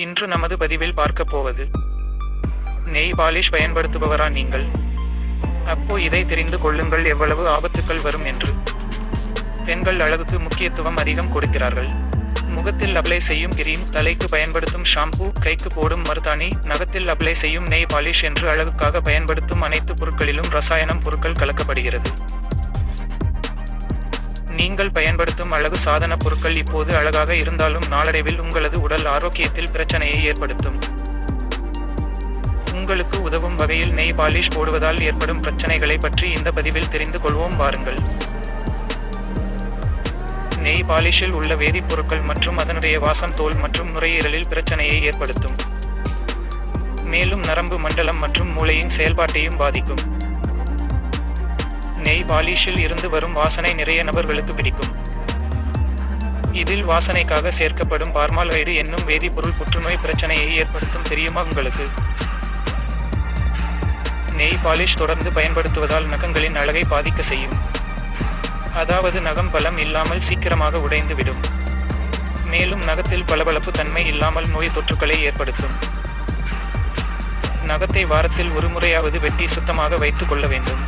இன்று நமது பதிவில் பார்க்க போவது, நெய் பாலிஷ் பயன்படுத்துபவரா நீங்கள்? அப்போ இதை தெரிந்து கொள்ளுங்கள் எவ்வளவு ஆபத்துக்கள் வரும் என்று. பெண்கள் அழகுக்கு முக்கியத்துவம் அதிகம் கொடுக்கிறார்கள். முகத்தில் அப்ளை செய்யும் கிரீம், தலைக்கு பயன்படுத்தும் ஷாம்பு, கைக்கு போடும் மருதாணி, நகத்தில் அப்ளை செய்யும் நெய் பாலிஷ் என்று அழகுக்காக பயன்படுத்தும் அனைத்து பொருட்களிலும் ரசாயனம் பொருட்கள் கலக்கப்படுகிறது. நீங்கள் பயன்படுத்தும் அழகு சாதன பொருட்கள் இப்போது அழகாக இருந்தாலும் நாளடைவில் உங்களது உடல் ஆரோக்கியத்தில் பிரச்சனையை ஏற்படுத்தும். உங்களுக்கு உதவும் வகையில் நெய் பாலிஷ் போடுவதால் ஏற்படும் பிரச்சனைகளை பற்றி இந்த பதிவில் தெரிந்து கொள்வோம் வாருங்கள். நெய் பாலிஷில் உள்ள வேதிப்பொருட்கள் மற்றும் அதனுடைய வாசம் தோல் மற்றும் நுரையீரலில் பிரச்சனையை ஏற்படுத்தும். மேலும் நரம்பு மண்டலம் மற்றும் மூளையின் செயல்பாட்டையும் பாதிக்கும். நெய் பாலிஷில் இருந்து வரும் வாசனை நிறைய நபர்களுக்கு பிடிக்கும். இதில் வாசனைக்காக சேர்க்கப்படும் பார்மால்கைடு என்னும் வேதிப்பொருள் புற்றுநோய் பிரச்சனையை ஏற்படுத்தும். தெரியுமா உங்களுக்கு? நெய் பாலிஷ் தொடர்ந்து பயன்படுத்துவதால் நகங்களின் அழகை பாதிக்க செய்யும். அதாவது நகம் பலம் இல்லாமல் சீக்கிரமாக உடைந்து விடும். மேலும் நகத்தில் பளபளப்பு தன்மை இல்லாமல் நோய் தொற்றுக்களை ஏற்படுத்தும். நகத்தை வாரத்தில் ஒரு முறையாவது வெட்டி சுத்தமாக வைத்துக் கொள்ள வேண்டும்.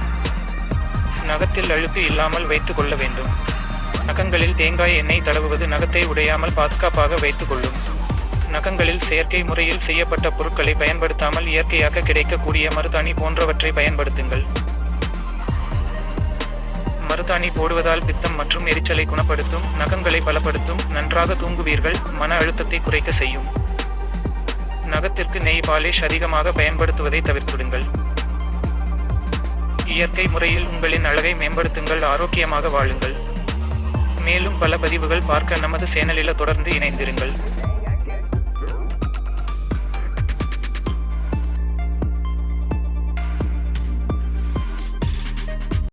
நகத்தில் அழுக்கு இல்லாமல் வைத்துக் கொள்ள வேண்டும். நகங்களில் தேங்காய் எண்ணெய் தடவுவது நகத்தை உடையாமல் பாதுகாப்பாக வைத்துக் கொள்ளும். நகங்களில் செயற்கை முறையில் செய்யப்பட்ட பொருட்களை பயன்படுத்தாமல் இயற்கையாக கிடைக்கக்கூடிய மருதாணி போன்றவற்றை பயன்படுத்துங்கள். மருதாணி போடுவதால் பித்தம் மற்றும் எரிச்சலை குணப்படுத்தும், நகங்களை பலப்படுத்தும், நன்றாக தூங்குவீர்கள், மன அழுத்தத்தை குறைக்க செய்யும். நகத்திற்கு நெய் பாலிஷ் அதிகமாக பயன்படுத்துவதை தவிர்த்திடுங்கள். இயற்கை முறையில் உங்களின் அழகை மேம்படுத்துங்கள், ஆரோக்கியமாக வாழுங்கள். மேலும் பல பதிவுகள் பார்க்க நமது சேனலில் தொடர்ந்து இணைந்திருங்கள்.